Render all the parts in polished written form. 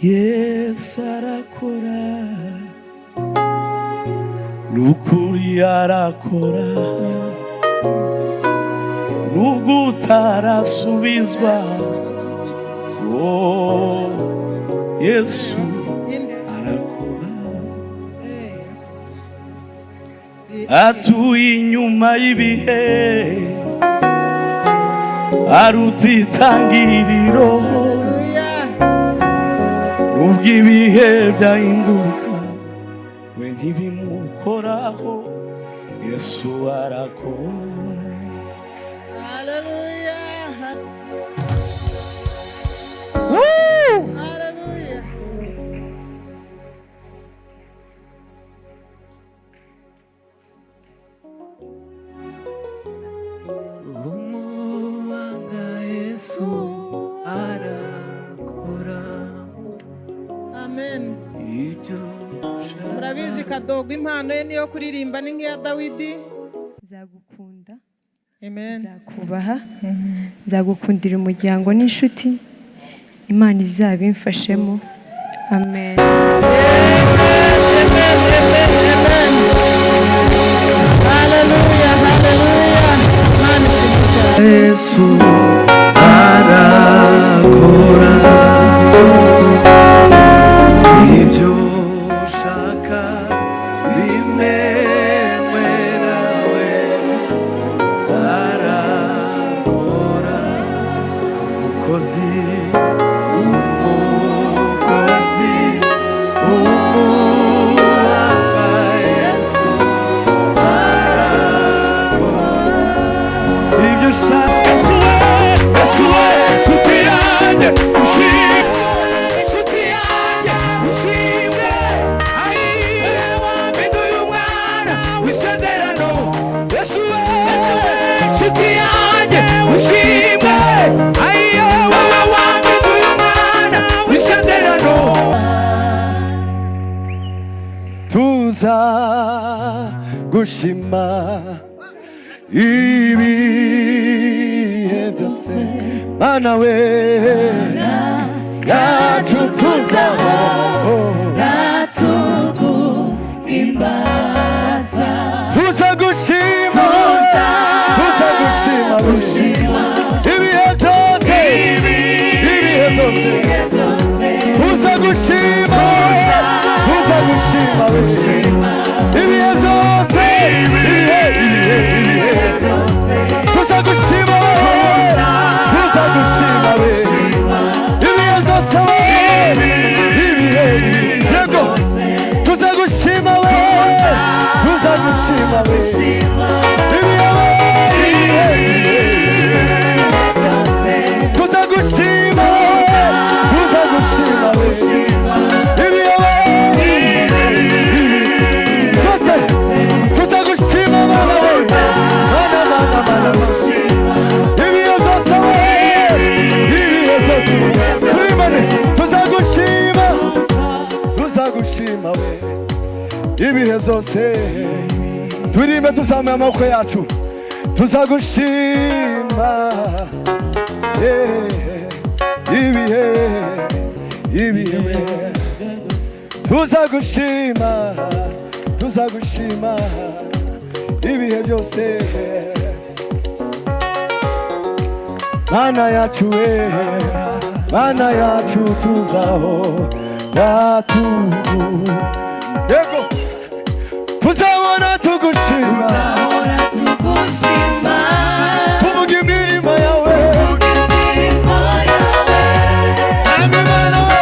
Yesu arakora, nukuri arakora, nubwo utarasubizwa. Oh, Yesu arakora, atuye inyuma y'ibihe, aruta itangiriro. Nubwo ibihe byahinduka, we ntibimukoraho. Yesu arakora. Hallelujah. Hallelujah. Umuwanga Yesu arakora. Amen. Murabizi Kadogo impano ye niyo kuririmba ni nk'iya Dawidi. Nzagukunda, Amen. nzakubaha, nzagukundira umuryango n'inshuti, Imana izabimfashemo. Amen. Hallelujah, hallelujah. Imana ishimwe cyane. Yesu arakora ibyo ushaka bimenywe nawe. Arakora umukozi, umukozi, umuwanga Yesu arakora ibyo ushaka. Yesu we, Yesu we, nshuti yanjye ushimwe, nshuti yanjye ushimwe. Ayiwe wampinduye umwana w'isezerano. Yesu we, nshuti yanjye ushimwe. Ayiwe wampinduye umwana w'isezerano. Tuza gushima ibihe byose, Mana we yacu tuzahora tuguhimbaza. Tuza gushima, tuza gushima ibihe byose, ibihe byose. Tuza gushima, tuza gushima ibihe byose, ibihe tuza gushima, tuza gushima ibihe byose, ibihe yego. Tuza gushima, tuza gushima ibihe, tuza gushima, tuza gushima ibihe byose. Tuza gushima Mana we, Mana ibihe byose, ibihe byose kuri Mana. Tuza gushima, tuza gushima we ibihe byose. Turirimbe tuzamuye amaboko yacu. Tuza gushima ibihe, ibihe we. Tuza gushima, tuza gushima ibihe byose. Mana yacu we, Mana yacu tuzahora yego. Tuzahora tugushima, tuvuga imirimo yawe. Ami Mana we,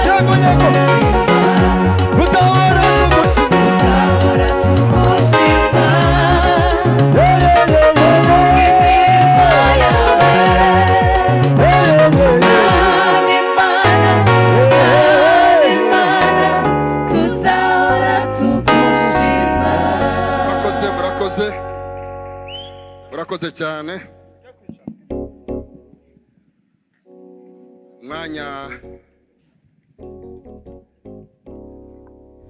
yego yego. Tuzahora tugushima, murakoze cyane. Mwanya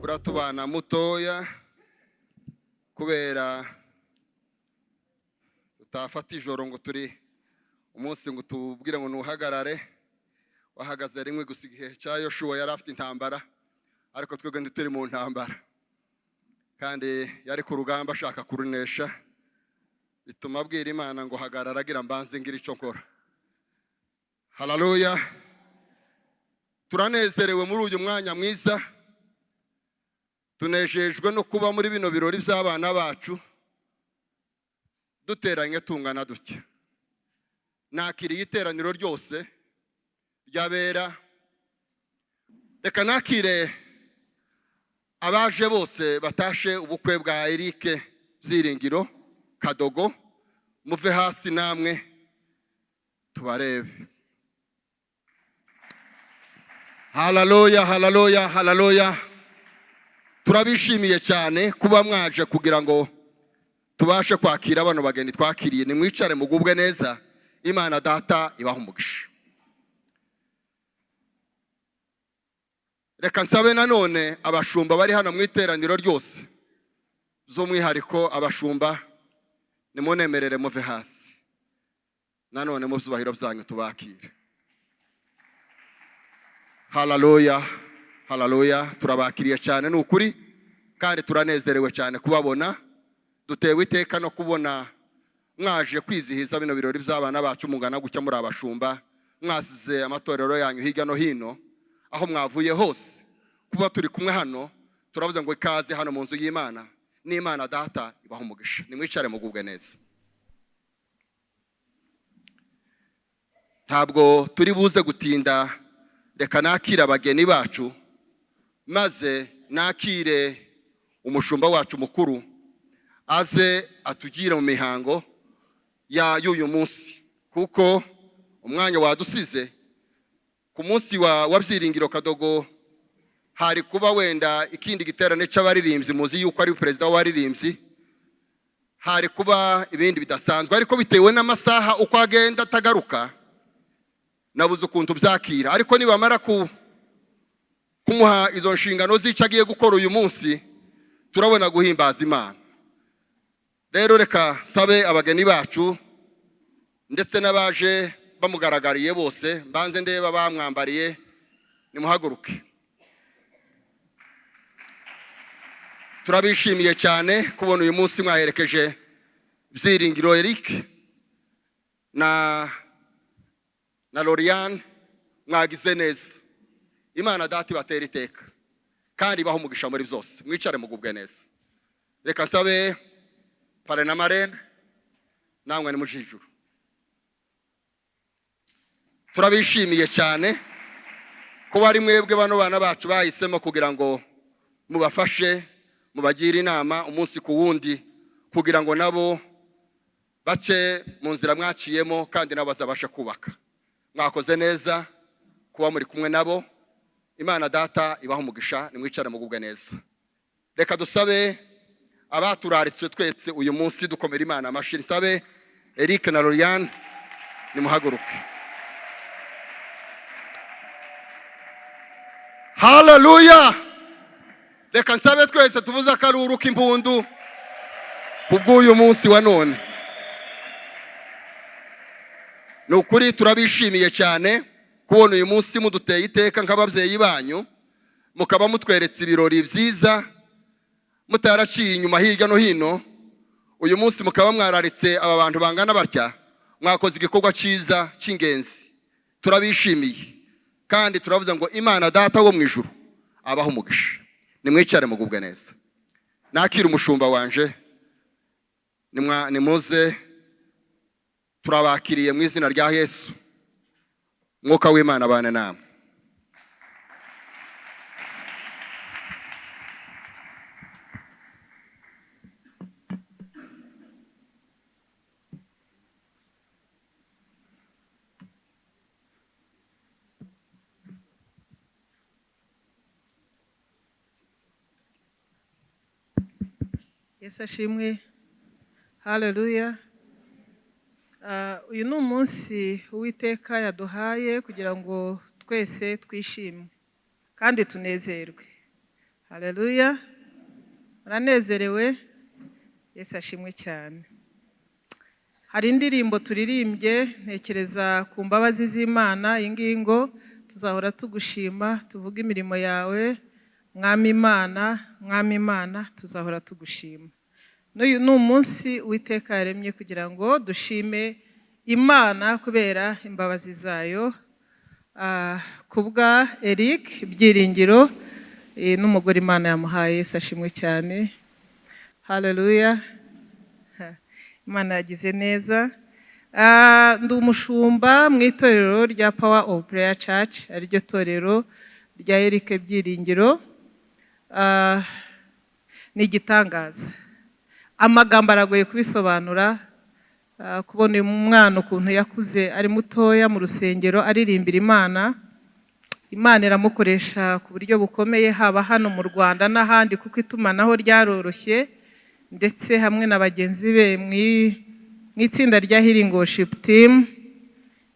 uratubana mutoya kubera tutafata ijoro ngo turi umunsi ngo tubwire ngo nuhagarare wahagaze rimwe gusa igihe cya Yoshuwa yari afite intambara ariko twebwe ndi turi mu ntambara kandi yari ku rugamba ashaka kurunesha bituma abwira Imana ngo hagarara agira mbanze ngira icyo nkora. Haleluya. Turanezerewe muri uyu mwanya mwiza, tunejejwe no kuba muri bino birori by'abana bacu duteranye tungana dutya. Nakiriye iteraniro ryose ryabera, reka nakire abaje bose batashe ubukwe bwa Eric Byiringiro Kadogo, muve hasi namwe tubarebe. Haleluya, haleluya, haleluya. Turabishimiye cyane kuba mwaje kugira ngo tubashe kwakira bano bageni twakiriye. Nimwicare mugubwe neza, Imana Data ibaha umugisha. Reka nsabe nanone abashumba bari hano mu iteraniro ryose, z'umwihariko abashumba nimunemerere muve hasi nanone mu byubahiro byanyu tubakire. Haleluya, haleluya. Turabakiriye cyane n'ukuri kandi turanezerewe cyane kubabona. Dutewe iteka no kubona mwaje kwizihiza bino birori by'abana bacu mungana gucya muri abashumba, mwasize amatorero yanyu hirya no hino aho mwavuye hose. Kuba turi kumwe hano turavuze ngo ikaze hano mu nzu y'Imana, n'Imana Data ibaha umugisha. Nimwicare mugubwe neza. Ntabwo turi buze gutinda, reka nakire abageni bacu maze nakire umushumba wacu mukuru aze atugire mu mihango ya y'uyu munsi, kuko umwanya wadusize. Ku munsi wa Byiringiro Kadogo hari kuba wenda ikindi giterane cy'abaririmbyi, muzi yuko ari perezida w'abaririmbyi, hari kuba ibindi bidasanzwe, ariko bitewe n'amasaha uko agenda atagaruka nabuze ukuntu byakira. Ariko nibamara kumuha izo nshingano zica agiye gukora uyu munsi, turabona guhimbaza Imana. Rero reka sabe abageni bacu ndetse n'abaje bamugaragariye bose, mbanze ndeba bamwambariye, nimuhaguruke. Turabishimiye cyane kubona uyu munsi mwaherekeje Byiringiro Eric na Loriane. Mwagize neza. Imana Data ibatera iteka kandi ibaha umugisha muri byose. Mwicare mugubwe neza. Reka sabe pare na marene namwe ni mujijuru. Turabishimiye cyane kuba ari mwebwe bano bana bacu bahisemo kugira ngo mubafashe, mubagire inama umunsi ku wundi, kugira ngo nabo bace mu nzira mwaciyemo kandi nabo bazabasha kubaka. Mwakoze neza kuba muri kumwe nabo. Imana Data ibaha umugisha. Nimwicare mugubwe neza. Reka dusabe abaturaritse twese uyu munsi dukomera Imana amashyi. Sabe Eric na Loriane nimuhaguruke. Haleluya. Reka nsabe twese tuvuze akaruru k'impundu kubw'uyu munsi wa none. Nukuri turabishimiye cyane kubona uyu munsi muduteye iteka nk'ababyeyi banyu, mukaba mutweretse ibirori byiza mutaraciye inyuma hirya no hino. Uyu munsi mukaba mwararitse aba bantu bangana batya, mwakoze igikorwa cyiza cy'ingenzi. Turabishimiye kandi turavuze ngo Imana Data wo mu ijuru abaho umugisha. Nimwicare mugubwe neza. Nakira umushumba wanje, nimuze turabakiriye mu izina rya Yesu. Mwuka w'Imana abane namwe. Yesu ashimwe. Haleluya. Uyu ni umunsi Uwiteka yaduhaye kugira ngo twese twishime kandi tunezerwe. Haleluya. Muranezerewe. Yesu ashimwe cyane. hari indirimbo turirimbye ntekereza ku mbabazi z'Imana ingingo tuzahora tugushima tuvuga imirimo yawe mwami Imana tuzahora tugushima. N'uyu ni umunsi Uwiteka yaremye kugira ngo dushime Imana kubera imbabazi zayo. Kubwa Eric Byiringiro n'umugore Imana yamuhaye, sashimwe cyane. Haleluya. Imana yagize neza. Ndi umushumba mu itorero rya Power of Prayer Church, ariryo torero rya Eric Byiringiro. Ni igitangaza. Amagambo aragoye kubisobanura. Kubona uyu mwana ukuntu yakuze ari mutoya mu rusengero aririmbira Imana. Imana iramukoresha ku buryo bukomeye, haba hano mu Rwanda n'ahandi kuko itumanaho ryaroroshye, ndetse hamwe na bagenzi be mu itsinda rya Healing Worship Team.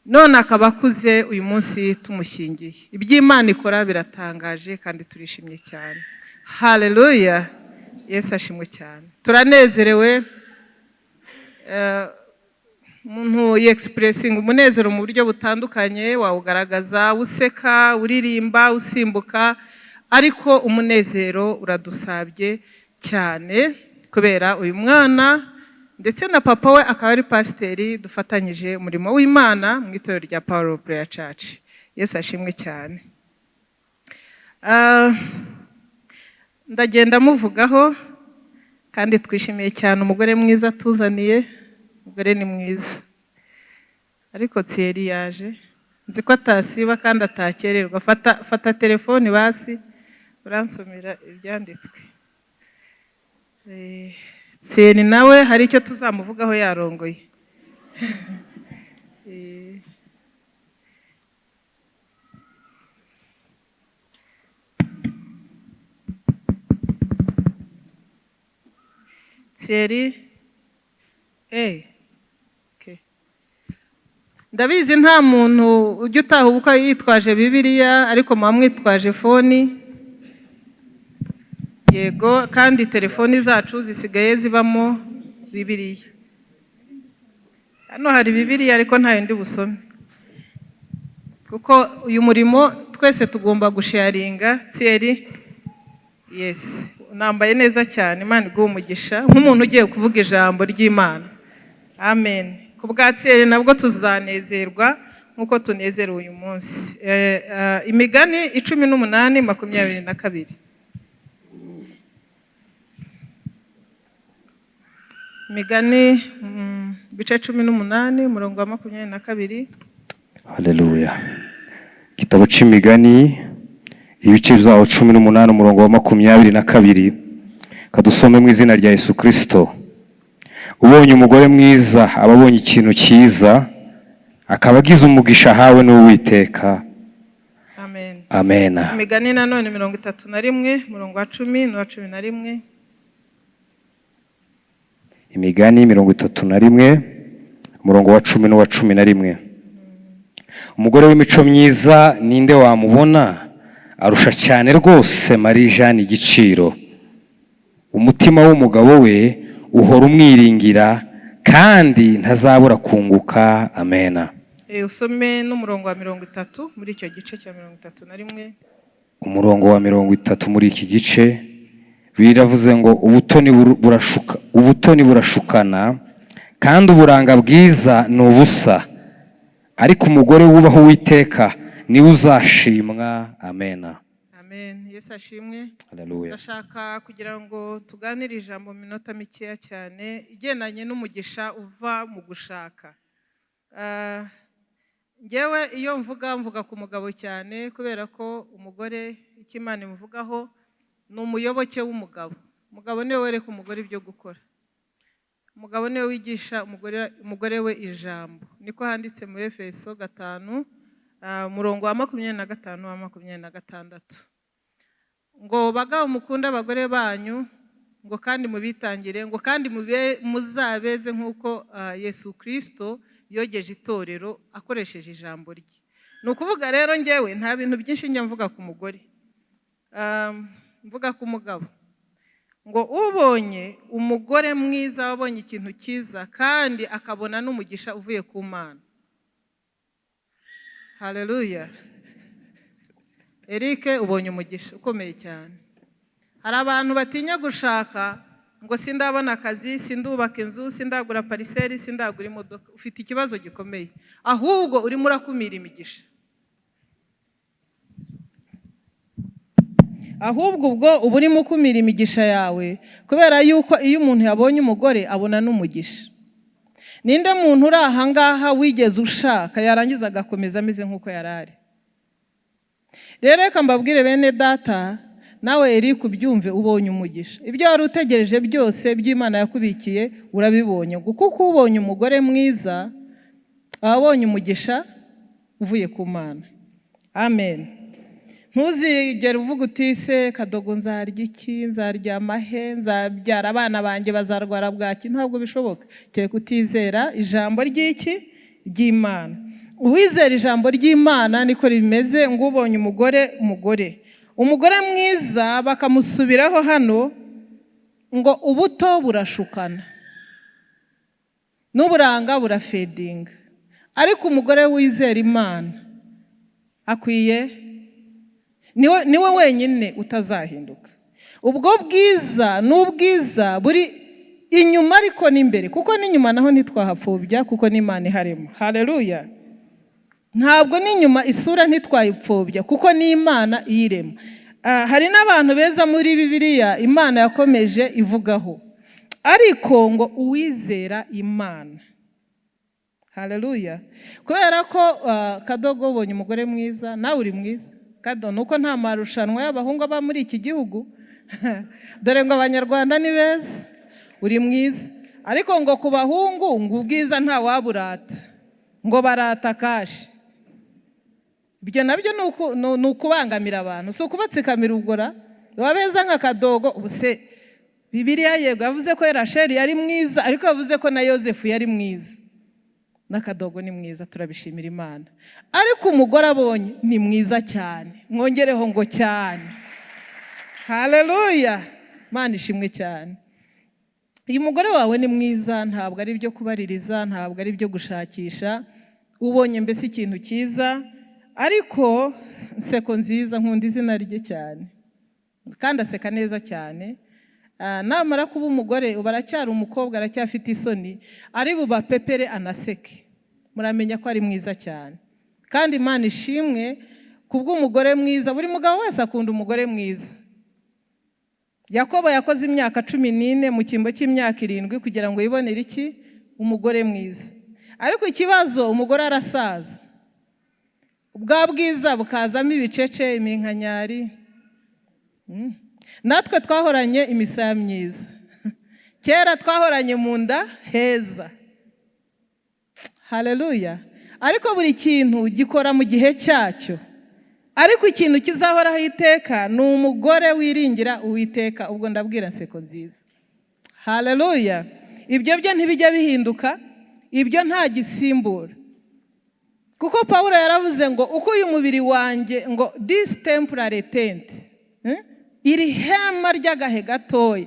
None akaba akuze uyu munsi tumushyingiye. Iby'Imana ikora biratangaje kandi turishimye cyane. Haleluya. Yesu ashimwe cyane. Turanezerewe. Umuntu yexpressing umunezero mu buryo butandukanye, wawugaragaza useka, uririmba, usimbuka, ariko umunezero uradusabye cyane kubera uyu mwana ndetse na papa we akaba ari pasiteri, dufatanyije umurimo w'Imana mu itorero rya Power of Prayer Church. Yesu ashimwe cyane. Ndagenda muvugaho kandi twishimiye cyane umugore mwiza tuzaniye. Umugore ni mwiza. Ariko Thierry yaje. Nzi ko atasiba kandi atakererwa. Fata telefoni basi uransomera ibyanditswe. Thierry nawe hari icyo tuzamuvugaho yarongoye. Thierry ndabizi nta muntu ujya utaha ubukwe yitwaje Bibiliya, ariko muba mwitwaje foni. Yego, kandi telefoni zacu zisigaye zibamo Bibiliya. Hano hari Bibiliya ariko ntayo ndi busome, kuko uyu murimo twese tugomba gusharinga. Thierry, yes, unambaye neza cyane. Imana iguhe umugisha nk'umuntu ugiye kuvuga ijambo ry'Imana. Amen. Kubwa Thierry nabwo tuzanezerwa nkuko tunezerewe uyu munsi. Imigani 18:22. Imigani bice 18:22. Haleluya. Igitabo c'Imigani ibice byaho 18:22. Kadusome mu izina rya Yesu Kristo. Ubonye umugore mwiza ababonye ikintu cyiza, akaba agize umugisha ahawe n'Uwiteka. Amen. Amen. Imigani nanone 31:10-11. Imigani 31:10-11. Umugore w'imico myiza ninde wamubona? Arusha cyane rwose Marie Jeanne igiciro. Umutima w'umugabo we uhora umwiringira kandi ntazabura kunguka. Amen. Usome n'umurongo wa 30 muri icyo gice cya 31. Umurongo wa 30 muri iki gice biravuze ngo ubutoni burashukana kandi uburanga bwiza ni ubusa, ariko umugore wubaha Uwiteka niwe uzashimwa. Amen. Amen. Yesu ashimwe. Haleluya. Ndashaka kugira ngo tuganire ijambo mu minota mikeya cyane igendanye n'umugisha uva mu gushaka. Ngewe iyo mvuga ku mugabo cyane, kubera ko umugore icyo Imana imuvugaho ni umuyoboke w'umugabo. Umugabo niwe wereka umugore ibyo gukora. Umugabo niwe wigisha umugore we ijambo. Niko handitse mu Efeso 5 umurongo wa 25-26. Ngo bagabo mukunda abagore banyu, ngo kandi mubitangire, ngo kandi muzabeze nk'uko Yesu Kristo yogeje itorero akoresheje ijambo rye. Ni ukuvuga rero ngewe nta bintu byinshi njya mvuga ku mugore, mvuga ku mugabo. ngo ubonye umugore mwiza wabonye ikintu cyiza kandi akabona n'umugisha uvuye ku Mana. Haleluya. Eric, ubonye umugisha ukomeye cyane. Hari abantu batinya gushaka ngo sindabona akazi, sindubaka inzu, sindagura pariseri, sindagura imodoka. Ufite ikibazo gikomeye, ahubwo urimo urakumira imigisha. Ahubwo ubwo uba urimo ukumira imigisha yawe, kubera yuko iyo umuntu yabonye umugore abona n'umugisha. Ninde muntu uri aha ngaha wigeze ushaka yarangiza agakomeza ameze nk'uko yari ari? Rero reka mbabwire bene data, nawe eri kubyumve ubonye umugisha. Ibyo wari utegereje byose by'Imana yakubikiye urabibonye, kuko ubonye umugore mwiza abonye umugisha uvuye ku Mana. Amen. Ntuzigere uvuga uti se Kadogo nzarya iki, nzarya amahe, nzabyara abana banjye bazarwara bwaki. Ntabwo bishoboka kereka utizera ijambo ry'Imana. Uwizera ijambo ry'Imana niko rimeze. ngo ubonye umugore mwiza bakamusubiraho hano ngo ubuto burashukana n'uburanga burafedinga, ariko umugore wizera Imana akwiye niwe wenyine utazahinduka. Ubwo bwiza n'ubwiza buri inyuma ariko n'imbere, kuko n'inyuma naho ntitwahapfobya kuko n'Imana iharimo. Haleluya. Ntabwo n'inyuma isura ntitwayipfobya kuko n'Imana iyirema. Hari n'abantu beza muri Bibiliya Imana yakomeje ivugaho, ariko ngo uwizera Imana. Haleluya. Kubera ko Kadogo ubonye umugore mwiza, nawe uri mwiza. Kado nuko nta marushanwa y'abahungu aba muri iki gihugu. Dore ngo abanyarwanda ni beza, uri mwiza. Ariko ngo ku bahungu ngo ubwiza nta waburata, ngo barata kashi. Ibyo nabyo ni ukubangamira abantu, si ukubatsikamira ubwora. Wabeza nka Kadogo, ubuse Bibiliya yego yavuze ko Rasheli yari mwiza, ariko yavuze ko na Yosefu yari mwiza. Na Kadogo ni mwiza, turabishimira Imana. Ariko umugore abonye ni mwiza cyane, mwongereho ngo cyane. Haleluya. Imana ishimwe cyane. Uyu mugore wawe ni mwiza, ntabwo ari byo kubaririza, ntabwo ari byo gushakisha. Ubonye mbese ikintu cyiza, ariko Nsekonziza, nkunda izina rye cyane kandi aseka neza cyane. Namara kuba umugore uba aracyari umukobwa, aracyafite isoni, ari bubapepere anaseke, muramenye ko ari mwiza cyane. Kandi Imana ishimwe kubw'umugore mwiza. Buri mugabo wese akunda umugore mwiza. Yakobo yakoze imyaka 14 mu cyimbo cy'imyaka 7 kugira ngo yibonere iki? Umugore mwiza. Ariko ikibazo, umugore arasaza, ubwa bwiza bukazamo ibicece, iminkanyari. Natwe twahoranye imisaya myiza, kera twahoranye mu nda heza. Haleluya. Ariko buri kintu gikora mu gihe cyacyo, ariko ikintu kizahoraho iteka ni umugore wiringira Uwiteka. Ubwo ndabwira Nsekonziza. Haleluya. Ibyo byo ntibijya bihinduka, ibyo nta gisimbura. Kuko Pawulo yaravuze ngo uko uyu mubiri wanjye, ngo this temporary tent, iri hema ry'agahe gatoya,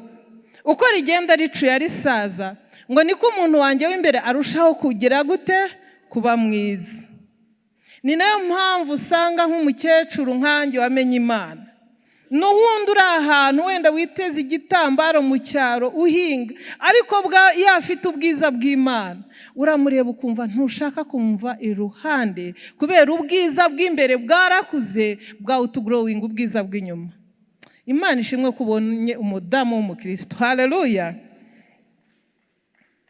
uko rigenda ricuya risaza, ngo niko umuntu wanjye w'imbere arushaho kugira gute? Kuba mwiza. Ni nayo mpamvu usanga nk'umukecuru nkanjye wamenye Imana, n'uwundi uri ahantu wenda witeze igitambaro mu cyaro uhinga, ariko iyo afite ubwiza bw'Imana uramureba ukumva ntushaka kumva iruhande, kubera ubwiza bw'imbere bwarakuze bwawutugorowing ubwiza bw'inyuma. Imana ishimwe kubonye umudamu w'umukristo. Haleluya.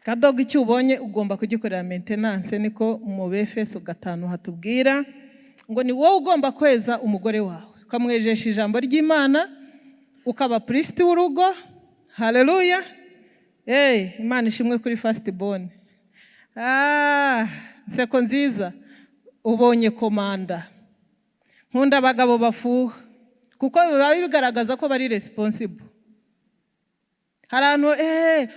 Kadogo icyo ubonye ugomba kugikorera maintenance, niko mu Befeso 5 hatubwira ngo ni wowe ugomba kweza umugore wawe, ukamwejesha ijambo ry'Imana, ukaba priest w'urugo. Haleluya. Imana ishimwe kuri first born. Nsekonziza ubonye komanda. Nkunda abagabo bafuha, kuko biba bigaragaza ko bari responsible. Harano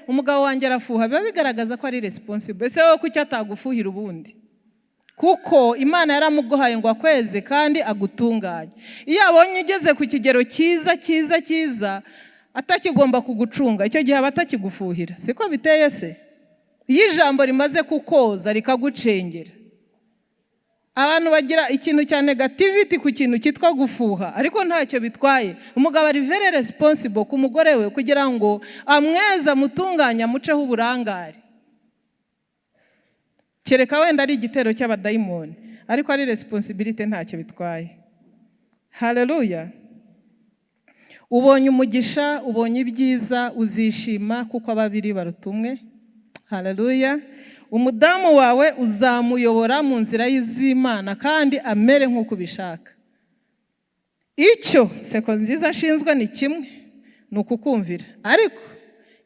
umugabo wanjye arafuha, biba bigaragaza ko ari responsible. Ese wowe kuki atagufuhira ubundi? Kuko Imana yaramuguhaye ngo akweze kandi agutunganye. Iyo abonye ugeze ku kigero cyiza, atakigomba kugucunga, icyo gihe aba atakigufuhira. Siko biteye se? Iyo ijambo rimaze kukoza rikagucengera, abantu bagira ikintu cya negativity ku kintu cyitwa gufuha, ariko ntacyo bitwaye. Umugabo ari very responsible ku mugore we kugira ngo amweza mutunganya muceho uburangare. Kereka wenda ari igitero cy'abadayimoni, ariko ari responsibility ntacyo bitwaye. Haleluya. Ubonye umugisha, ubonye ibyiza, uzishima kuko ababiri barutumwe. Haleluya. Umudamu wawe uzamuyobora mu nzira y'Imana kandi amere nk'uko ubishaka. Icyo Nsekonziza ashinzwe ni kimwe, ni ukukumvira. Ariko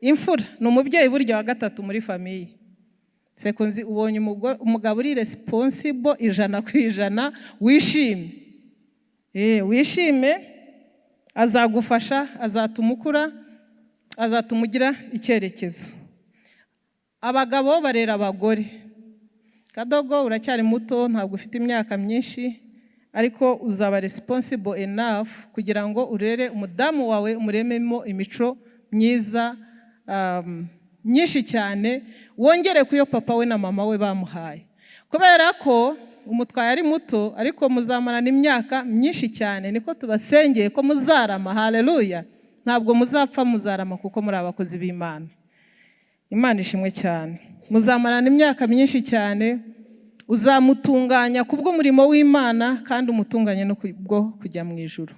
imfura ni umubyeyi burya wa gatatu muri famiye. Nsekonziza ubonye umugabo uri responsible 100%, wishime. Wishime, azagufasha, azatuma ukura, azatuma ugira icyerekezo. Abagabo barera abagore. Kadogo uracyari muto, ntabwo ufite imyaka myinshi, ariko uzaba responsible enough kugira ngo urere umudamu wawe, umurememo imico myiza myinshi cyane, wongere kuyo papa we na mama we bamuhaye. Kubera ko umutwaye ari muto, ariko muzamarana imyaka myinshi cyane, niko tubasengeye ko muzarama. Haleluya. Ntabwo muzapfa, muzarama kuko muri abakozi b'Imana. Imana ishimwe cyane. Muzamarana imyaka myinshi cyane, uzamutunganya kubw'umurimo w'Imana kandi umutunganye no kubwo kujya mu ijuru.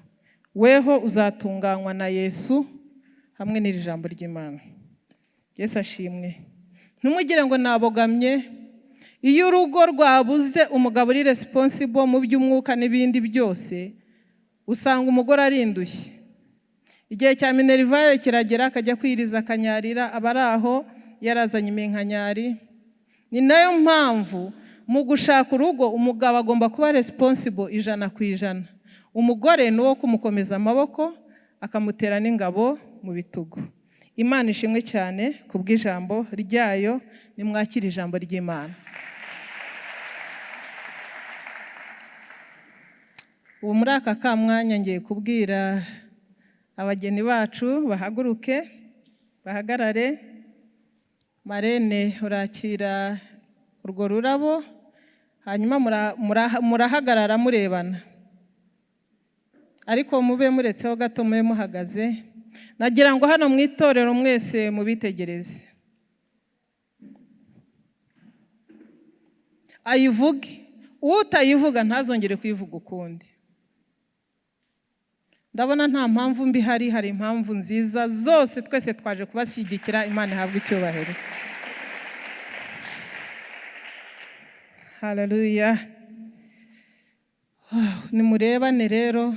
Weho uzatunganywa na Yesu hamwe n'iri jambo ry'Imana. Yesu ashimwe. Ntumugire ngo nabogamye. Iyo urugo rwabuze umugabo uri responsible mu by'umwuka n'ibindi byose, usanga umugore arindushye. Igihe cya minerivare kiragera, akajya kwiriza akanyarira, abari aho yarazanye iminkanyari. Ni nayo mpamvu mu gushaka urugo umugabo agomba kuba responsible 100%. Umugore ni uwo kumukomeza amaboko, akamutera n'ingabo mu bitugu. Imana ishimwe cyane kubw'ijambo ryayo. Nimwakira ijambo ry'Imana. Ubu muri aka kamwanya ngiye kubwira abageni bacu bahaguruke, bahagarare. Marene urakira urwo rurabo, hanyuma murahagarara murebana, ariko mube muretseho gato, mube muhagaze. Nagira ngo hano mu itorero mwese mubitegereze. Ayivuge, utayivuga ntazongere kuyivuga ukundi. Ndabona nta mpamvu mbi hari impamvu nziza zose. Twese twaje kubashyigikira. Imana ihabwe icyubahiro. Haleluya. Nimurebane rero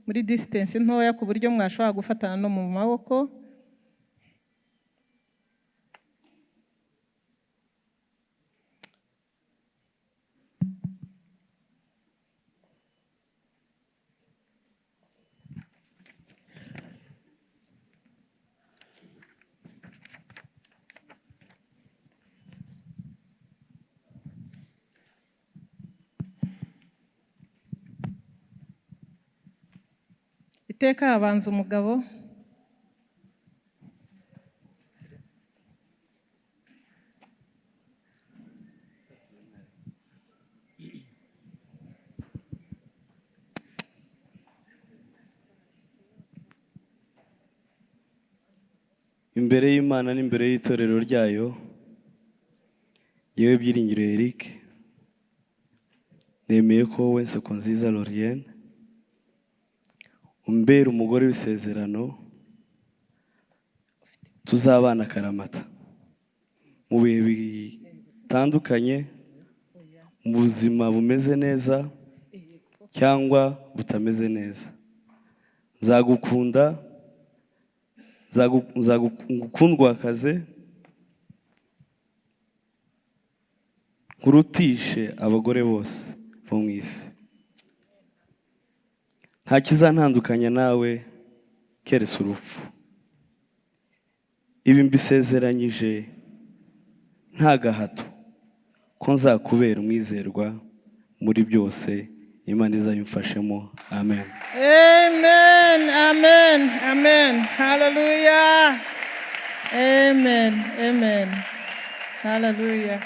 muri distance ntoya ku buryo mwashobora gufatana no mu maboko. Iteka habanza umugabo. Imbere y'Imana n'imbere y'itorero ryayo, yewe Byiringiro Eric, nemeye ko wowe Nsekonziza Lorienne umbera umugore w'isezerano, tuzabana akaramata mu bihe bitandukanye, mu buzima bumeze neza cyangwa butameze neza. Nzagukunda, nzagukundwakaze, nkurutishe abagore bose bo mu isi. Nta kizantandukanya nawe keretse urupfu. Ibi mbisezeranyije nta gahato ko nzakubera umwizerwa muri byose Imana izabimfashemo. Amen. Amen, amen, amen. Hallelujah. Amen, amen. Hallelujah.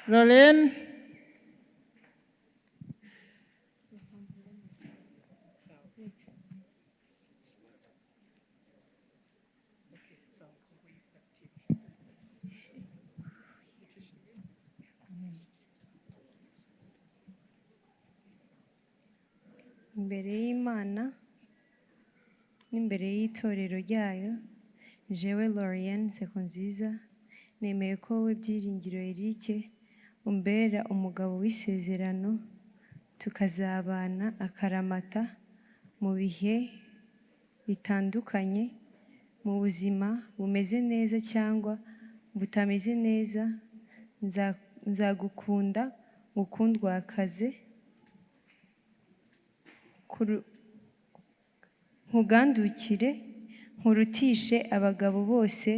Lorraine. Imbere y'Imana n'imbere y'itorero ryayo, jewe Lorraine Nsekonziza nemeye ko wowe Byiringiro Eric umbera umugabo w'isezerano, tukazabana akaramata mu bihe bitandukanye, mu buzima bumeze neza cyangwa butameze neza. Nzagukunda ngukundwakaze, nkugandukire, nkurutishe abagabo bose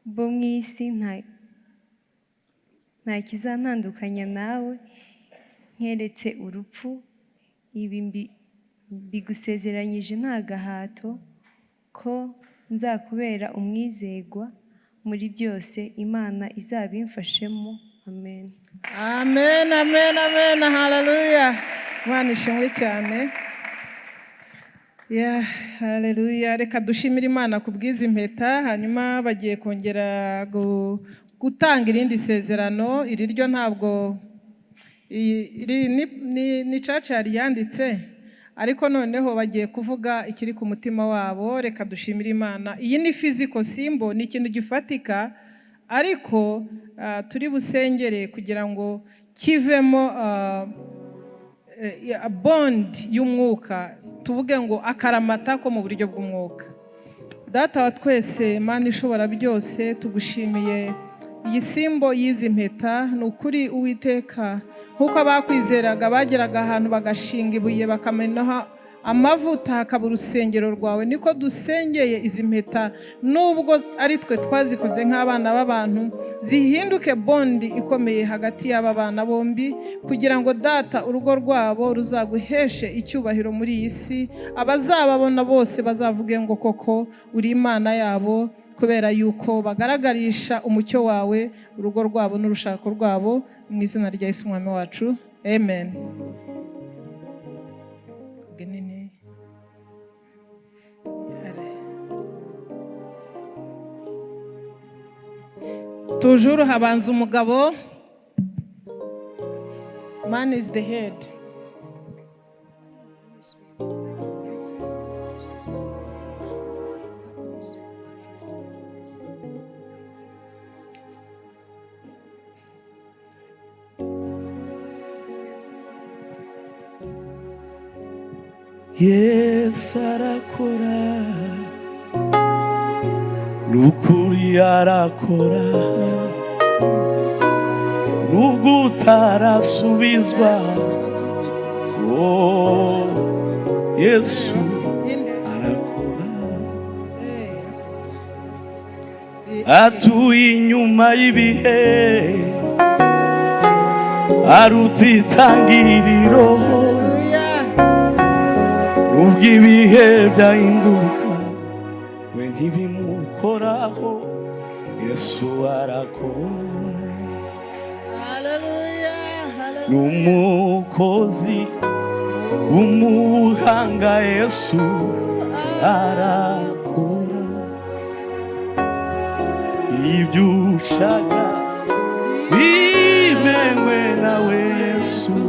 bo mu isi, nta kizantandukanya nawe nkeretse urupfu. Ibi bigusezeranyije nta gahato, ko nzakubera umwizerwa muri byose. Imana izabimfashemo. Amen. Amen, amen, amen. Hallelujah. Imana ishimwe cyane. Hallelujah. Reka dushimire Imana ku bw'izi mpeta, hanyuma bagiye kongera gutanga irindi sezerano. Iri ryo ntabwo ni church yari yanditse, ariko noneho bagiye kuvuga ikiri ku mutima wabo. Reka dushimire Imana. Iyi ni physical symbol, ni ikintu gifatika, ariko turi busengere kugira ngo kivemo bond y'umwuka, tuvuge ngo akaramata ko mu buryo bw'umwuka. Data wa twese, Imana ishobora byose, tugushimiye iyi simbo y'izi mpeta. Ni ukuri Uwiteka, nk'uko abakwizeraga bageraga ahantu bagashinga ibuye bakamenaho amavuta hakaba urusengero rwawe, niko dusengeye izi mpeta, nubwo ari twe twazikoze nk'abana b'abantu, zihinduke bondi ikomeye hagati y'aba bana bombi, kugira ngo Data urugo rwabo ruzaguheshe icyubahiro muri iyi si. Abazababona bose bazavuge ngo koko uri Imana yabo, kubera yuko bagaragarisha umucyo wawe urugo rwabo n'urushako rwabo, mu izina rya Yesu Umwami wacu. Amen. Toujours habanza umugabo. Man is the head. Yesu arakora, nukuri arakora, nubwo utarasubizwa. Oh, Yesu arakora, atuye inyuma y'ibihe, aruta itangiriro. Nubwo ibihe byahinduka, we ntibimukoraho. Yesu arakora. Hallelujah. N'umukozi w'umuhanga, Yesu arakora. Ibyo ushaka bimenywe nawe, Yesu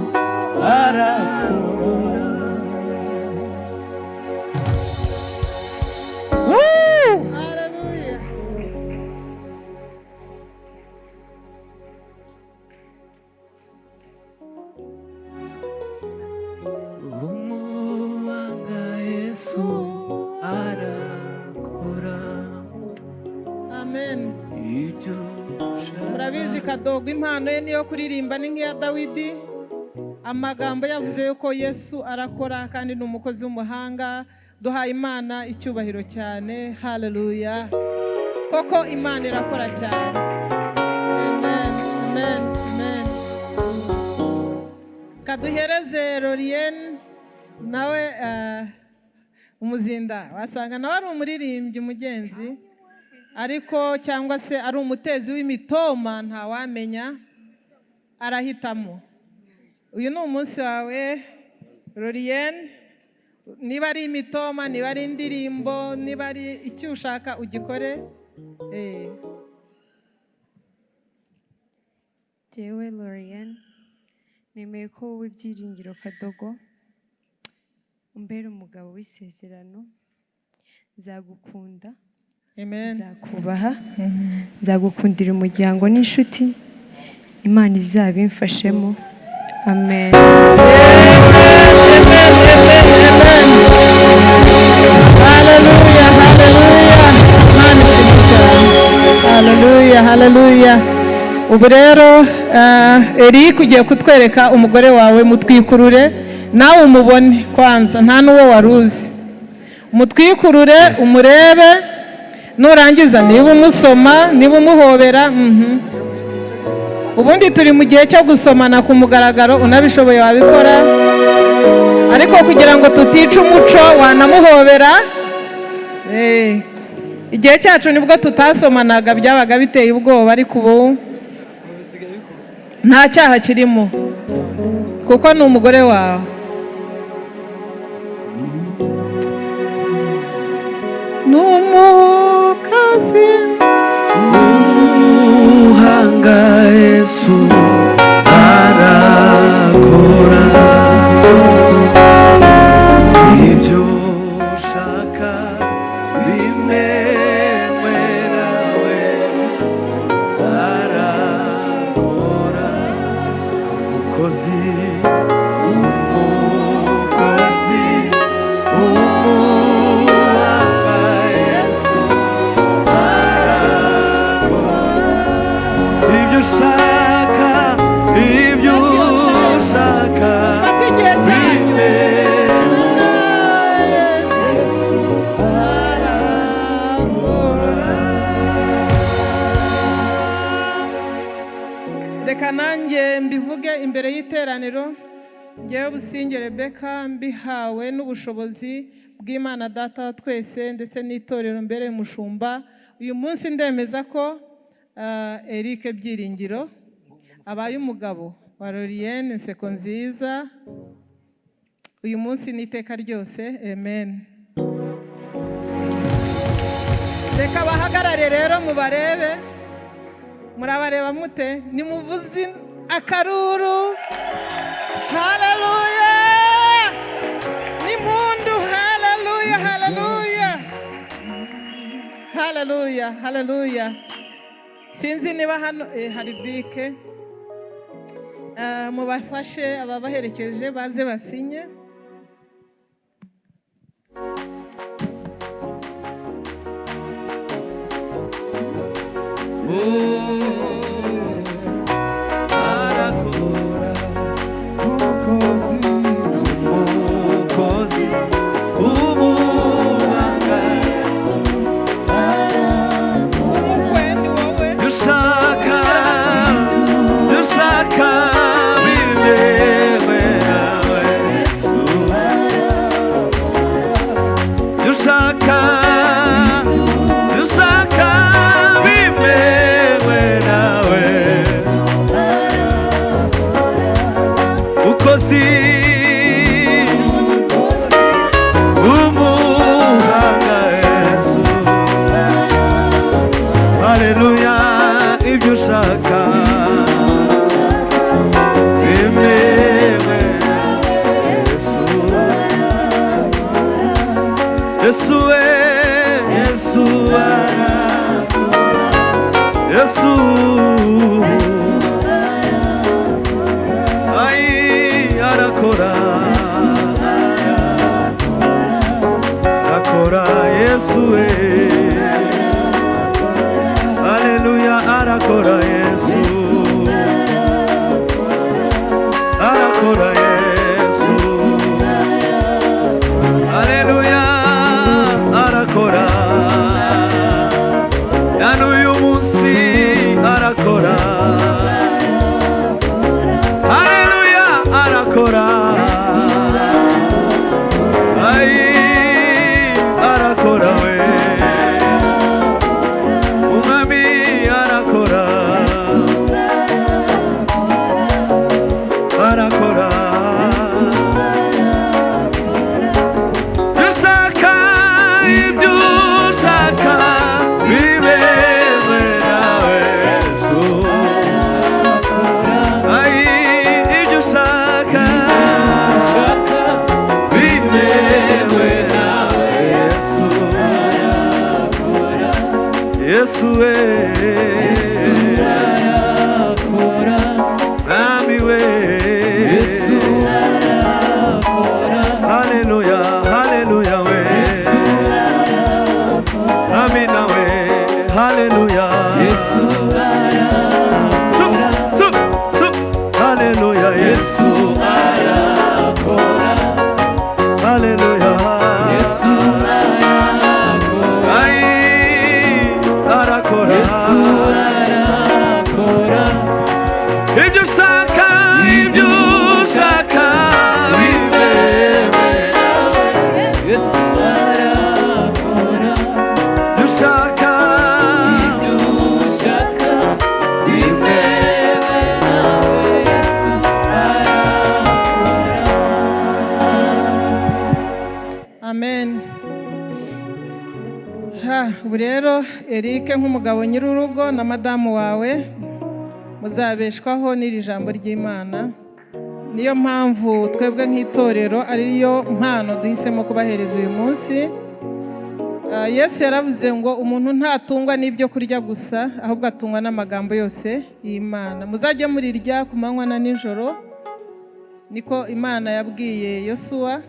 arakora. Amen. Murabizi Kadogo impano ye niyo kuririmba, ni nk'iya Dawidi. Amagambo yavuze yuko Yesu arakora kandi ni umukozi w'umuhanga. Duhaye Imana icyubahiro cyane. Hallelujah. Koko Imana irakora cyane. Amen. amen, amen. Kaduhereze Lorienne nawe umuzinda wasanga nawe ari umuririmbyi umugenzi ariko cyangwa se ari umutezi w'imitoma ntawamenya arahitamo. Uyu ni umunsi wawe Lorienne, niba ari imitoma, niba ari indirimbo, niba ari icyo ushaka ugikore. Jewe Lorienne nemeye ko wowe byiringiro Kadogo umbera umugabo w'isezerano, nzagukunda, Amen. nzakubaha, nzagukundira umuryango n'inshuti, Imana izabimfashemo. Amen. Haleluya, haleluya. Ubu rero Eric ugiye kutwereka umugore wawe, mutwikurure nawe umubone kwanza, nta n'uwo waruzi. Mutwikurure umurebe, nurangiza niba umusoma, niba umuhobera. Ubundi turi mu gihe cyo gusomana ku mugaragaro, unabishoboye wabikora, ariko kugira ngo tutica umuco wanamuhobera. Igihe cyacu nibwo tutasomanaga byabaga biteye ubwoba, ariko ubu nta cyaha kirimo kuko ni umugore wawe. Numukazi umuhanga Yesu arakora ibyo ushaka bimenywe nawe. Yesu arakora umukozi ibyo ushaka fata igihe cyanyu. Yesu arakora. Reka nanjye mbivuge imbere y'iteraniro. Ngewe Businge Rebeka mbihawe n'ubushobozi bw'Imana Data wa twese ndetse n'itorero mbere y'umushumba. Uyu munsi ndemeza ko Eric Byiringiro abaye umugabo wa Lorienne Nsekonziza uyu munsi n'iteka ryose. Amen. Reka bahagarare rero mubarebe. Murabareba mute? Nimuvuze akaruru. Haleluya! Nimundu. Haleluya, haleluya. Haleluya, haleluya. Sinzi niba hano hari bike. Mubafashe ababaherekeje baze basinye. Arakora umukozi umuhanga Yesu Ubukwe ni wowe. dushaka bimewe nawe. Yesu dushaka bimewe nawe. Ukozi umuhanga Yesu. Haleluya, ibyo ushaka bimewe Yesu. Yesu we, Yesu Yesu ay arakora Yesu we. Haleluya, arakora Yesu. Arakora Yesu. Haleluya, arakora. Yanuyu munsi arakora. Yesu arakora. Haleluya, haleluya we. Yesu arakora. Amina we. Haleluya. Yesu arakora. Haleluya, Yesu arakora. haleluya. Yesu arakora. Ay, arakora. Yesu arakora. Ibyo ushaka, ibyo ushaka Bibewe nawe. Yesu arakora. ibyo ushaka, Ibyo ushaka bibewe nawe. Yesu arakora. Amen. Ubu rero Eric nk'umugabo nyir'urugo na madamu wawe muzabeshwaho n'iri jambo ry'Imana. Niyo mpamvu twebwe nk'itorero ariyo mpano duhisemo kubahereza uyu munsi. Yesu yaravuze ngo umuntu ntatungwa n'ibyo kurya gusa, ahubwo atungwa n'amagambo yose y'Imana. Muzajye murirya ku manywa na nijoro, niko Imana yabwiye Yosuwa,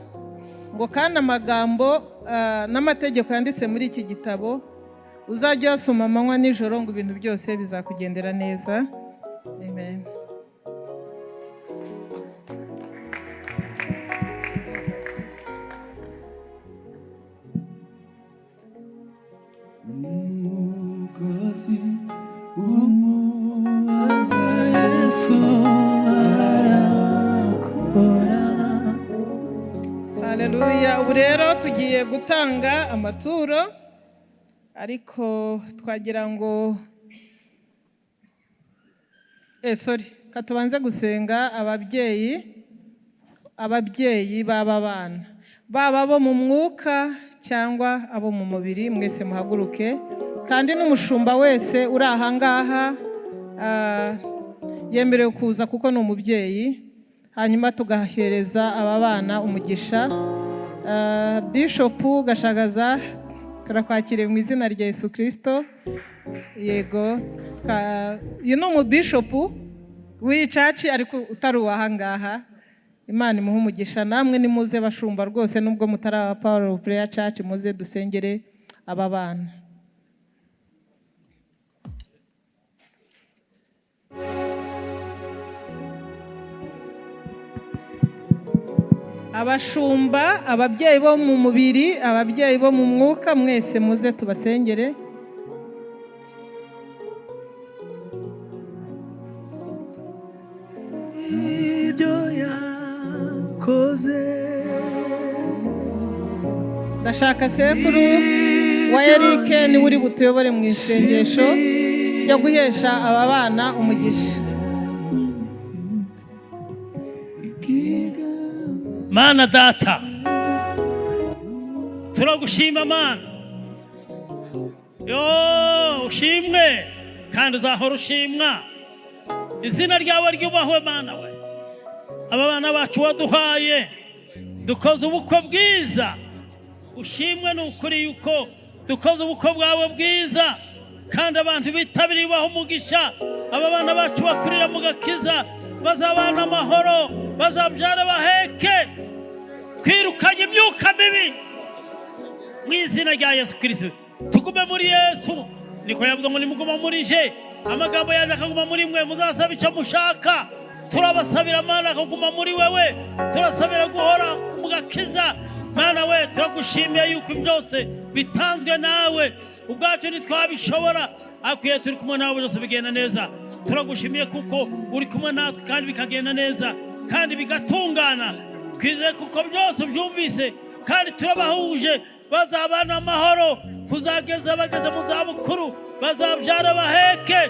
ngo kandi amagambo n'amategeko yanditse muri iki gitabo uzajya wasoma amanywa nijoro, ngo ibintu byose bizakugendera neza. Amen. Umukozi w'umuhamya Yesu arakora. Haleluya. Ubu rero tugiye gutanga amaturo, ariko twagira ngo katubanze gusenga ababyeyi b'aba bana, baba abo mu mwuka cyangwa abo mu mubiri. Mwese muhaguruke, kandi n'umushumba wese uri aha ngaha yemerewe kuza kuko ni umubyeyi. Hanyuma tugahereza aba bana umugisha. Bishop Gashagaza, turakwakiriye mu izina rya Yesu Kristo. Yego, uyu ni umubishopu w'iyi church ariko utari uwaha ngaha. Imana imuhe umugisha. Namwe nimuze bashumba rwose, nubwo mutari aba Power of Prayer Church, muze dusengere aba bana. Abashumba, ababyeyi bo mu mubiri, ababyeyi bo mu mwuka, mwese muze tubasengere. ibyo yakoze. Ndashaka sekuru wa Eric niwe uri butuyobore mu isengesho ryo guhesha aba bana umugisha. Mana data, turagushima Mana. Ushimwe kandi uzahora ushimwa. Izina ryawe ryubahwe Mana we. Aba bana bacu waduhaye, dukoze ubukwe bwiza. Ushimwe n'ukuri yuko dukoze ubukwe bwawe bwiza, kandi abantu bitabiriye ubaha umugisha. Aba bana bacu bakurira mu gakiza, bazabana amahoro, bazabyara baheke. Twirukanye imyuka mibi mu izina rya Yesu Kristo. Tugume muri Yesu, niko yavuze ngo nimuguma muri je, amagambo yaje akaguma muri mwe, muzasaba icyo mushaka. Turabasabira Mana akaguma muri wewe, turasabira guhora mu gakiza. Mana we, turagushimiye yuko byose bitanzwe nawe, ubwacu ntitwabishobora, akwiye turi kumwe nawe byose bigenda neza. Turagushimiye kuko uri kumwe natwe kandi bikagenda neza kandi bigatungana. Twizeye kuko byose byumvise, kandi turabahuje, bazabana amahoro kuzageza bageze mu zabukuru, bazabyara baheke,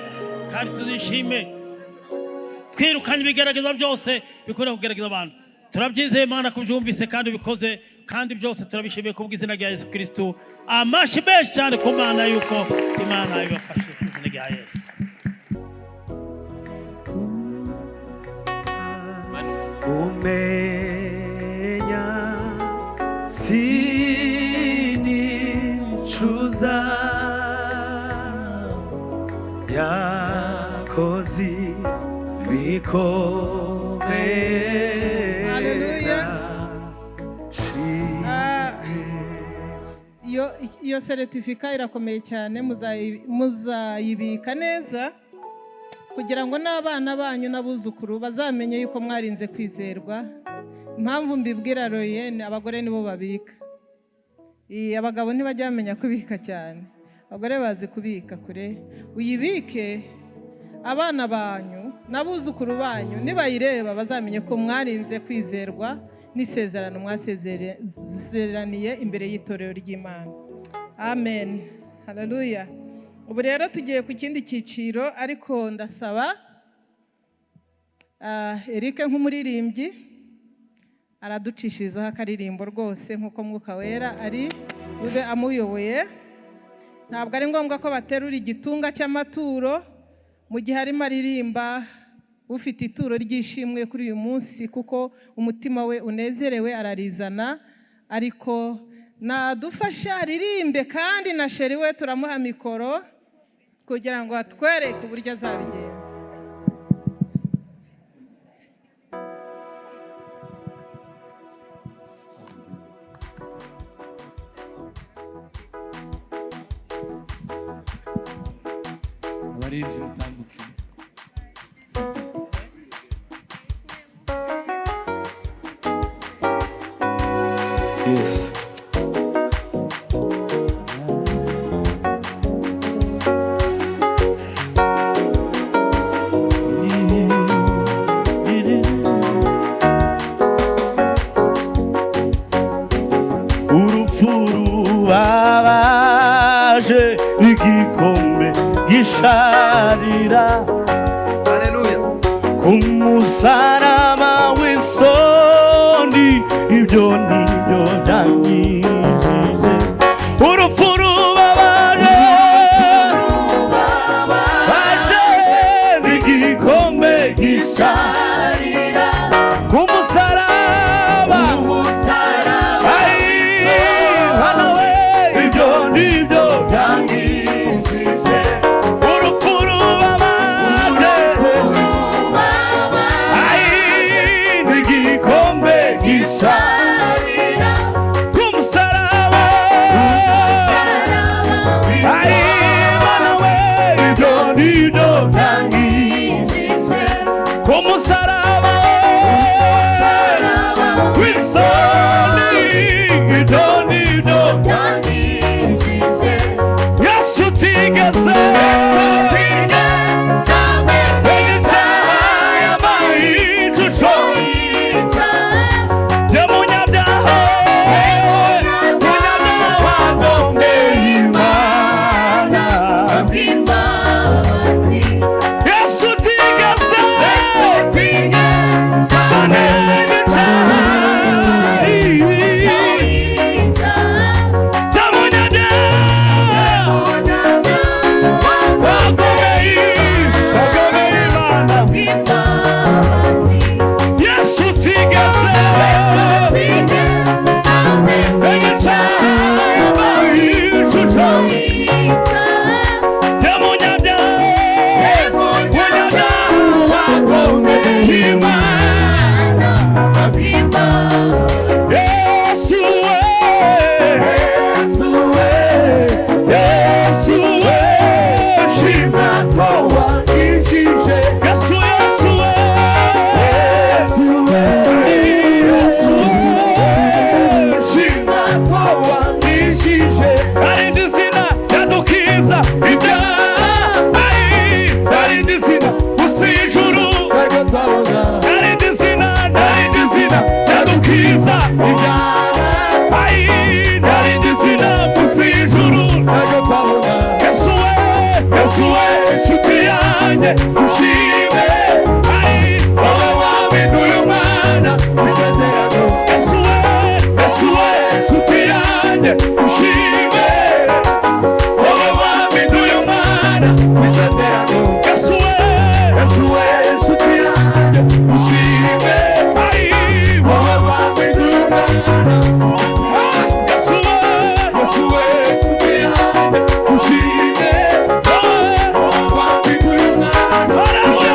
kandi tuzishime. Twirukanye ibigerageza byose bikunda kugerageza abantu. Turabyizeye Mana kubyumvise kandi bikoze, kandi byose turabishimiye ku bw'izina rya Yesu Kristo. Amashi menshi cyane ku Mana yuko Imana ibafashe ku izina rya Yesu. Umenya sinicuza yakoze bikomeye iyo certificate irakomeye cyane, muzayibika neza kugira ngo n'abana banyu n'abuzukuru bazamenye yuko mwarinze kwizerwa. Impamvu mbibwira Royenne, abagore nibo babika. Abagabo ntibajya bamenya kubika cyane, abagore bazi kubika kure. Uyibike, abana banyu n'abuzukuru banyu nibayireba bazamenye ko mwarinze kwizerwa n'isezerano mwasezeraniye imbere y'itorero ry'Imana. Amen. Haleluya. Ubu rero tugiye ku kindi cyiciro, ariko ndasaba Eric nk'umuririmbyi araducishirizaho akaririmbo rwose nk'uko Mwuka Wera ari ube amuyoboye. Ntabwo ari ngombwa ko baterura igitunga cy'amaturo mu gihe arimo aririmba ufite ituro ry'ishimwe kuri uyu munsi, kuko umutima we unezerewe ararizana. Ariko nadufasha aririmbe, kandi na sheri we turamuha mikoro kugira ngo atwereke uburyo azabigenza. abaririmbyi mutambuke. Yes. Urupfu rubabaje n'igikombe gisharira, Haleluya. ku musaraba w'isoni, ibyo nibyo byangijije. Urupfu rubabaje n'igikombe gisharira, ku musaraba hano we, ibyo nibyo byangijije. Urupfu rubabaje n'igikombe gisharira, ku musaraba Mana we, ibyo nibyo byangijije. Ku musaraba w'isoni, ibyo nibyo byangijije. Yesu utigeze amenya yabaye ishusho y'umunyabyaha, umunyabyaha wagomeye Imana. Yesu utigeze ushime, wowe wabiduye umwana w'isezerano. Yesu we, nshuti yanjye ushime, wowe wabiduye umwana w'isezerano. Yesu we, nshuti yanjye ushime, wowe wabiduye umwana w'isezerano. Yesu we, nshuti yanjye ushime, wowe wabiduye umwana w'isezerano.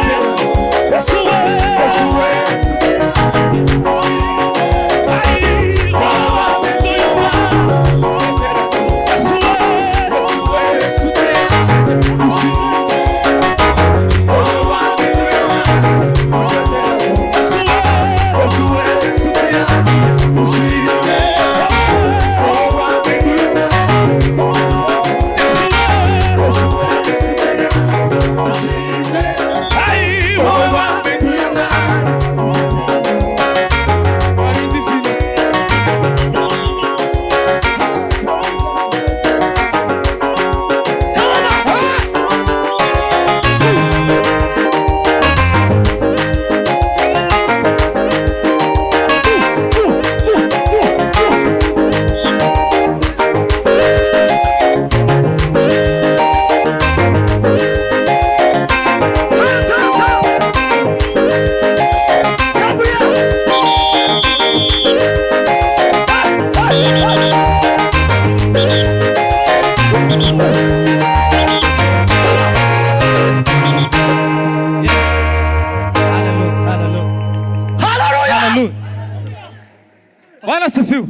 asifiwe.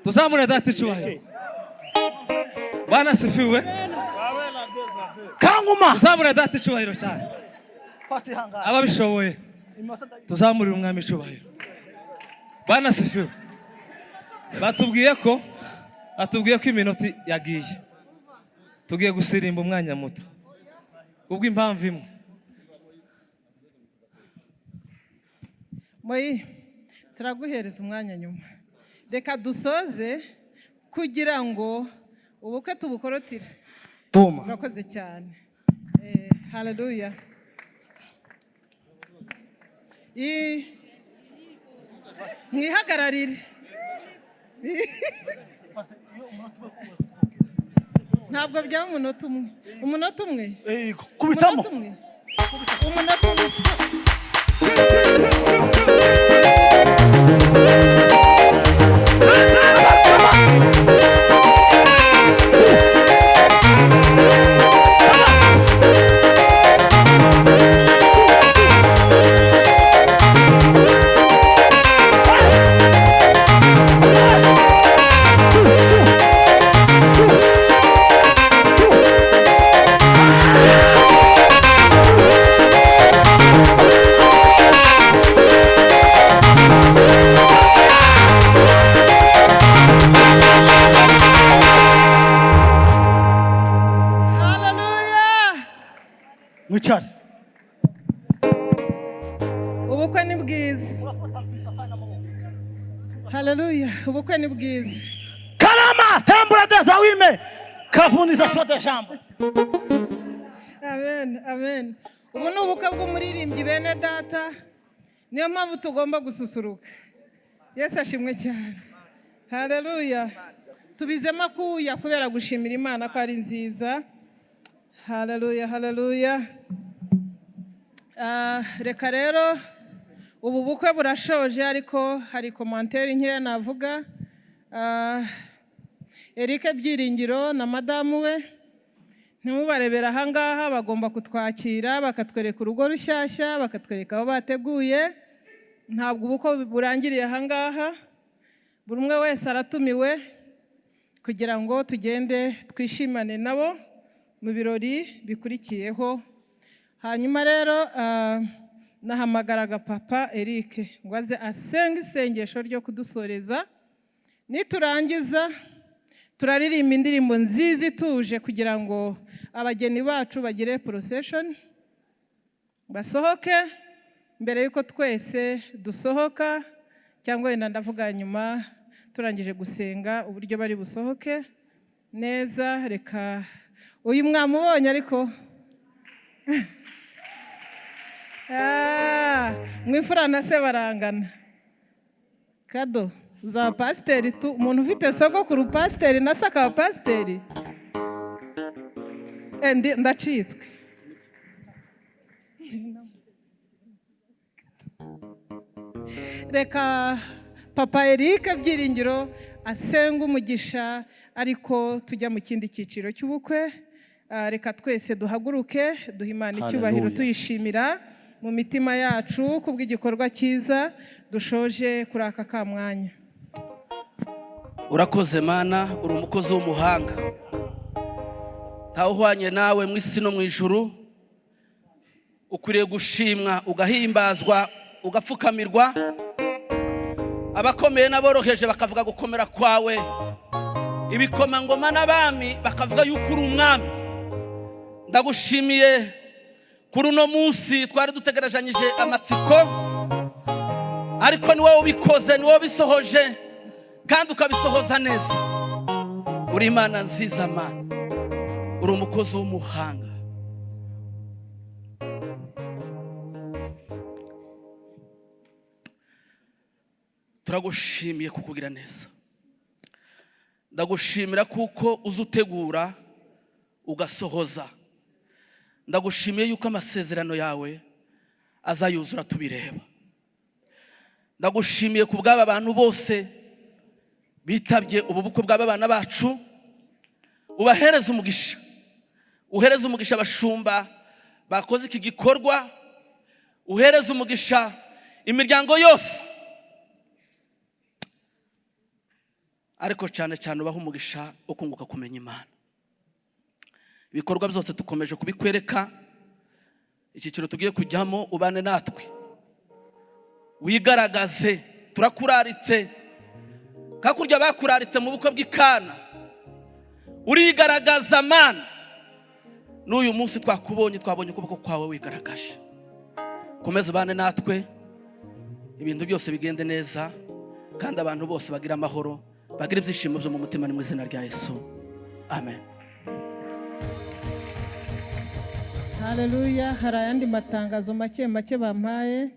Tuzamure data icyubahiro. Bwana asifiwe. Kanguma. Tuzamure data icyubahiro cyane. Ababishoboye tuzamurira umwami icyubahiro. Bwana asifiwe. Batubwiye ko iminota yagiye. Tugiye gusirimba umwanya muto. Kubw'impamvu imwe. Moyi, turaguhereza umwanya nyuma. Reka dusoze kugira ngo ubukwe tubukorotire. Tuma. Murakoze cyane. Haleluya. Mwihagararire. Ntabwo byaba umunota umwe. Umunota umwe? Kubitamo. Umunota umwe. Mwicare. Ubukwe ni bwiza. Haleluya. Ubukwe ni bwiza. Kalama tambura deza wime. Kavuniza soda jambo. Amen, amen. Ubu ni ubukwe bw'umuririmbyi bene data. Niyo mpamvu tugomba gususuruka. Yesu ashimwe cyane. Haleluya. Tubizemo kuya kubera gushimira Imana ko ari nziza. Haleluya, haleluya. Reka rero ubu bukwe burashoje ariko hari komantere nkeya navuga. Eric Byiringiro na madamu we ntimubarebera ahangaha, bagomba kutwakira bakatwereka urugo rushyashya, bakatwereka aho bateguye. Ntabwo ubukwe burangiriye ahangaha, buri umwe wese aratumiwe kugira ngo tugende twishimane nabo mu birori bikurikiyeho. Hanyuma rero nahamagaraga papa Eric ngo aze asenge isengesho ryo kudusoreza. Niturangiza turaririmba indirimbo nziza ituje kugira ngo abageni bacu bagire procession, basohoke mbere yuko twese dusohoka, cyangwa wenda ndavuga nyuma turangije gusenga uburyo bari busohoke neza. Reka uyu mwamubonye ariko mwifura na se barangana. Kado za pasiteri tu, umuntu ufite sogokuru pasiteri na se akaba pasiteri. Ndacitswe. Reka papa Eric Byiringiro asenga umugisha ariko tujya mu kindi cyiciro cy'ubukwe. Reka twese duhaguruke duha Imana icyubahiro tuyishimira mu mitima yacu kubw'igikorwa cyiza dushoje kuri aka kamwanya. Urakoze Mana, uri umukozi w'umuhanga, ntawuhwanye nawe mu isi no mu ijuru. Ukwiriye gushimwa, ugahimbazwa, ugapfukamirwa. Abakomeye n'aboroheje bakavuga gukomera kwawe, ibikomangoma n'abami bakavuga yuko uri umwami. Ndagushimiye kuri uno munsi twari dutegerejanyije amatsiko, ariko ni wowe ubikoze, ni wowe ubisohoje kandi ukabisohoza neza. Uri Imana nziza Mana, uri umukozi w'umuhanga. Turagushimiye kukugira neza. Ndagushimira kuko uzutegura ugasohoza. Ndagushimiye yuko amasezerano yawe azayuzura tubireba. Ndagushimiye ku bw'aba bantu bose bitabye ubu bukwe bw'aba bana bacu. Ubahereze umugisha, uhereze umugisha abashumba bakoze iki gikorwa, uhereze umugisha imiryango yose. ariko cyane cyane ubaha umugisha ukunguka kumenya Imana. Ibikorwa byose tukomeje kubikwereka. Icyiciro tugiye kujyamo ubane natwe, wigaragaze, turakuraritse kakurya bakuraritse mu bukwe bw'Ikana, urigaragaza Mana. N'uyu munsi twakubonye, twabonye ukuboko kwawe wigaragaje. Komeza ubane natwe, ibintu byose bigende neza, kandi abantu bose bagira amahoro, bagira ibyishimo byo mu mutima, ni mu izina rya Yesu, amen. Haleluya. Hari ayandi matangazo make bampaye,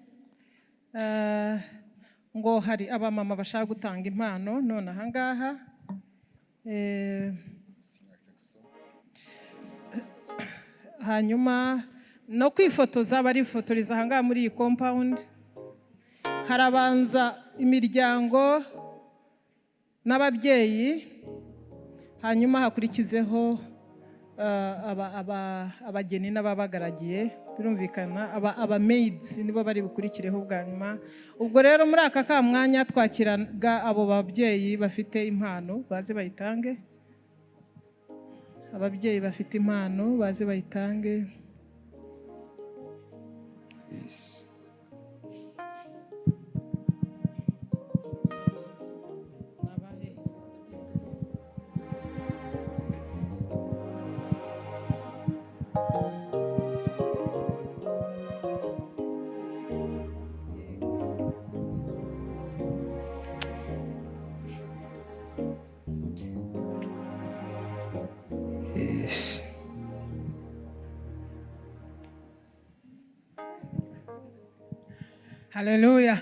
ngo hari abamama bashaka gutanga impano none ahangaha. Hanyuma no kwifotoza, barifotoriza ahangaha muri iyi compound. Harabanza imiryango n'ababyeyi, hanyuma hakurikizeho abageni n'ababagaragiye. Birumvikana aba maids nibo bari bukurikireho bwa nyuma. Ubwo rero muri aka kamwanya twakiraga abo babyeyi bafite impano, baze bayitange. Ababyeyi bafite impano baze bayitange. Yes. Yes. Haleluya.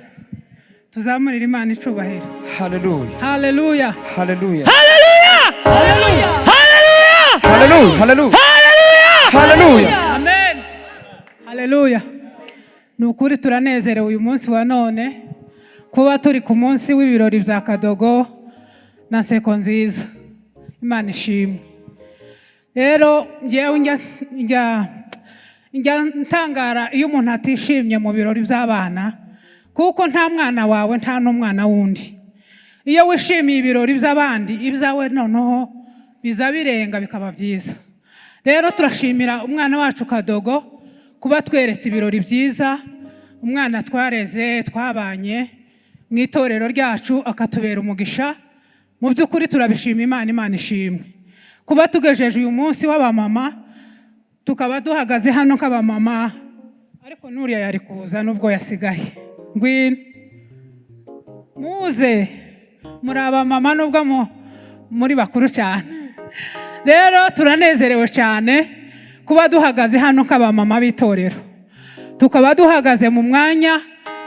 Tuzamurira Imana icubahiro. Hallelujah. Haleluya. Hallelujah. Haleluya. Hallelujah. Hallelujah. Hallelujah. Amen. Haleluya. Nukuri turanezerewe uyu munsi wa none kuba turi ku munsi w'ibirori bya Kadogo na Nsekonziza. Imana ishimwe. Rero ngewe njya ntangara iyo umuntu atishimye mu birori by'abana, kuko nta mwana wawe nta n'umwana wundi. Iyo wishimiye ibirori by'abandi, ibyawe noneho biza birenga bikaba byiza. Rero turashimira umwana wacu Kadogo kuba tweretse ibirori byiza, umwana twareze twabanye mu itorero ryacu akatubera umugisha. Mu by'ukuri turabishima Imana, Imana ishimwe kuba tugejeje uyu munsi w'abamama, tukaba duhagaze hano nk'abamama. Ariko nuriya yari kuza nubwo yasigaye. Ngwino muze, muri abamama nubwo muri bakuru cyane. Rero turanezerewe cyane kuba duhagaze hano nk'abamama b'itorero, tukaba duhagaze mu mwanya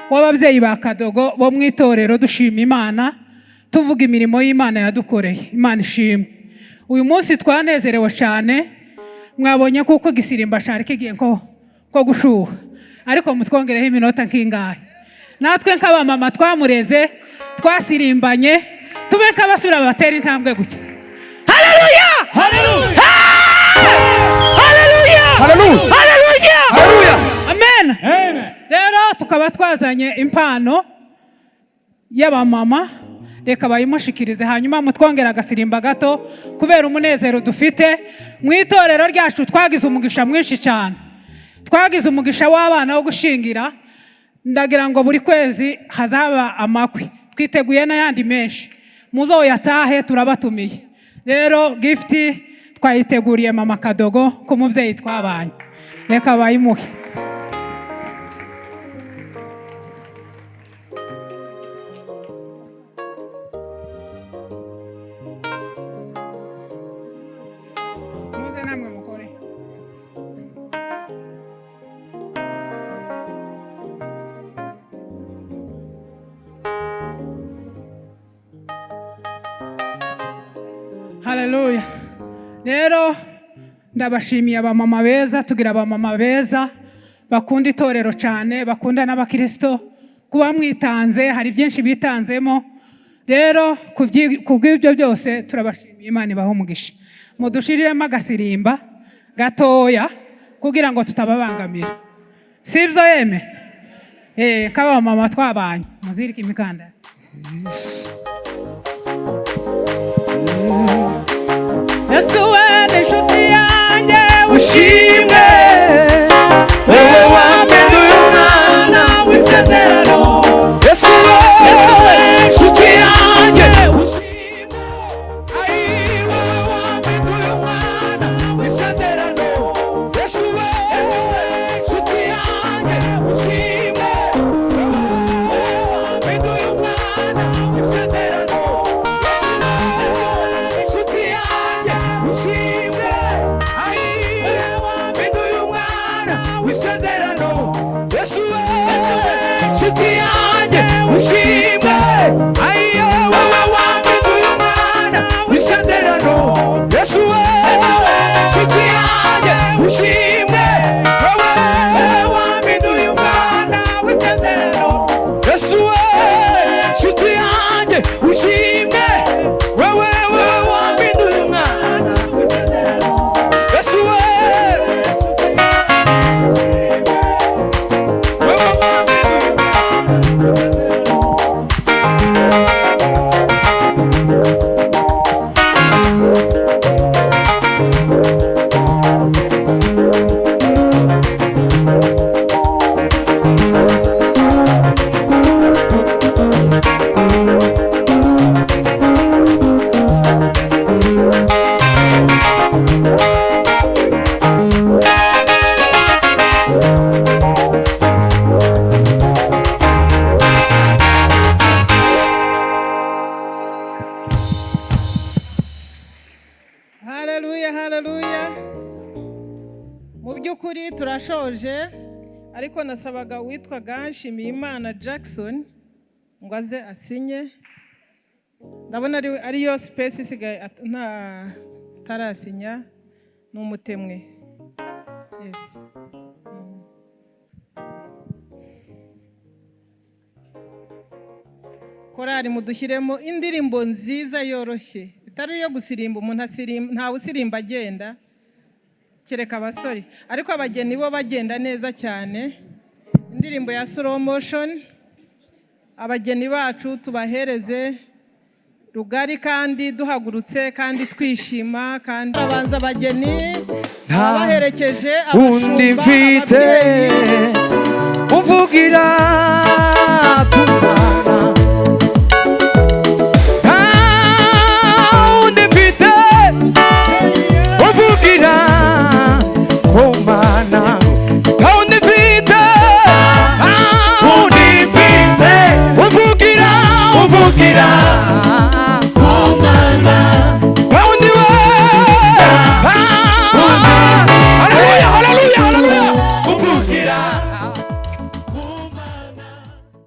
w'ababyeyi ba Kadogo bo mu itorero, dushima Imana, tuvuga imirimo y'Imana yadukoreye. Imana ishimwe. Uyu munsi twanezerewe cyane, mwabonye kuko gisirimba cyari kigiye ko gushuha, ariko mutwongereho iminota nk'ingahe. Natwe nk'abamama twamureze, twasirimbanye, tube nk'abasura batera intambwe gutya. Haleluya! Haleluya! Haleluya! Haleluya! Haleluya! Amen. Rero tukaba twazanye impano y'abamama, reka bayimushikirize, hanyuma mutwongera agasirimba gato kubera umunezero dufite mu itorero ryacu. Twagize umugisha mwinshi cyane, twagize umugisha w'abana wo gushingira. Ndagira ngo buri kwezi hazaba amakwe, twiteguye n'ayandi menshi, muzoyatahe turabatumiye. Rero gift twayiteguriye mama Kadogo ku mubyeyi twabanye, reka bayimuhe. Haleluya. Rero ndabashimiye abamama beza, tugira abamama beza bakunda itorero cyane, bakunda n'abakristo, kuba mwitanze, hari byinshi bitanzemo. Rero kubw'ibyo byose turabashimiye, Imana ibahe umugisha. Mudushiriremo agasirimba gatoya kugira ngo tutababangamira, sibyo yeme? Nk'abamama twabanye, muzirike imikandara. Yes. Yesu we ni inshuti yanjye ushimwe wowe wampenduye umwana w'isezerano Yesu we inshuti yanjye ushimwe wowe wampenduye umwana w'isezerano Yesu we inshuti yanjye ushimwe wowe wampenduye umwana w'isezerano Yesu we inshuti yanjye ushimwe wampenduye umwana w'isezerano Yesu we inshuti yanjye ushimwe wowe wampenduye umwana w'isezerano Yesu we inshuti yanjye ushimwe wowe wampenduye umwana w'isezerano Yesu we inshuti yanjye ushimwe wowe wampenduye umwana w'isezerano Yesu we Haleluya, haleluya. Mu by'ukuri turashoje, ariko nasabaga witwaga Nshimiyimana Jackson ngo aze asinye. Ndabona ariyo space isigaye nta tarasinya n'umutemwe. Yes. Korari mudushyiremo indirimbo nziza yoroshye. Itari yo gusirimba umuntu ntawe usirimba agenda kereka abasore, ariko abageni bo bagenda neza cyane. Indirimbo ya slow motion, abageni bacu tubahereze rugari kandi duhagurutse kandi twishima, kandi abanza abageni baherekeje undi mfite abashumba, ababyeyi umvugira